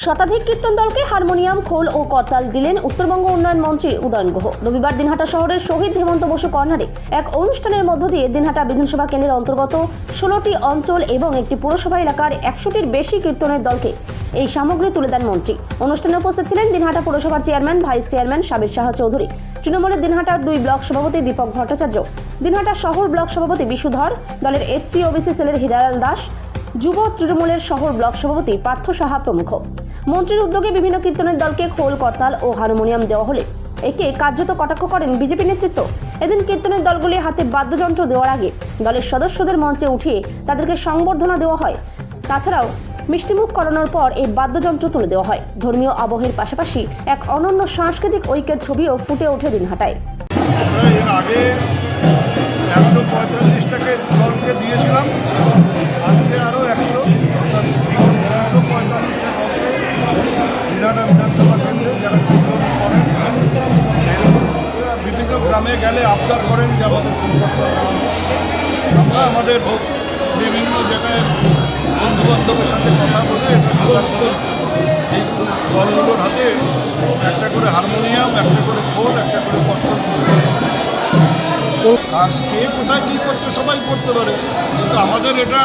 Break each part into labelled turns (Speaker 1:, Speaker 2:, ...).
Speaker 1: শতাধিক কীর্তন দলকে হারমোনিয়াম, খোল ও করতাল দিলেন উত্তরবঙ্গ উন্নয়ন মন্ত্রী উদয়ন গুহ। রবিবার দিনহাটা শহরের শহীদ হেমন্ত বসু কর্নারে এক অনুষ্ঠানের মধ্য দিয়ে দিনহাটা বিধানসভা কেন্দ্রের অন্তর্গত 16টি অঞ্চল এবং একটি পুরসভা এলাকার 100টির বেশি কীর্তনের দলকে এই সামগ্রী তুলে দেন মন্ত্রী। অনুষ্ঠানে উপস্থিত ছিলেন দিনহাটা পুরসভার chairman, vice chairman Sabir Shah Chowdhury, তৃণমূলের দিনহাটার 2 ব্লক সভাপতি দীপক ভট্টাচার্য, দিনহাটা শহর ব্লক সভাপতি বিশুধর, দলের এসসি ওবিসি সেলের হীরালাল দাস, যুব তৃণমূলের শহর ব্লক সভাপতি পার্থ সাহা প্রমুখ। মন্ত্রীর উদ্যোগে বিভিন্ন কীর্তনের দলকে খোল, করতাল ও হারমোনিয়াম দেওয়া হলে একে কার্যত কটাক্ষ করেন বিজেপি নেতৃত্ব। এদিন কীর্তনের দলগুলি হাতে বাদ্যযন্ত্র দেওয়ার আগে দলের সদস্যদের মঞ্চে উঠিয়ে তাদেরকে সংবর্ধনা দেওয়া হয়। তাছাড়াও মিষ্টিমুখ করানোর পর এই বাদ্যযন্ত্র তুলে দেওয়া হয়। ধর্মীয় আবহের পাশাপাশি এক অনন্য সাংস্কৃতিক ঐক্যের ছবিও ফুটে ওঠে দিনহাটায়।
Speaker 2: এর আগে 145টাকে দলকে দিয়েছিলাম, আজকে আরও 100 অর্থাৎ 245টা দলকে দিনহাটা বিধানসভা কেন্দ্রে যারা কীর্তন করেন এরকম বিভিন্ন গ্রামে গেলে আবদার করেন যে আমাদের পরিবর্তন আমরা আমাদের বিভিন্ন জায়গায় বন্ধুবান্ধবের সাথে কথা বলে এই দলগুলোর হাতে একটা করে হারমোনিয়াম, একটা করে খোল, একটা করে কর্তন কাজ কে কোথায় কী করতে সবাই করতে পারে, কিন্তু আমাদের এটা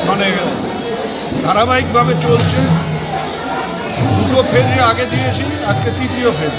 Speaker 2: মানে ধারাবাহিকভাবে চলছে। 2টো ফেজে আগে দিয়েছি, আজকে 3য় ফেজ।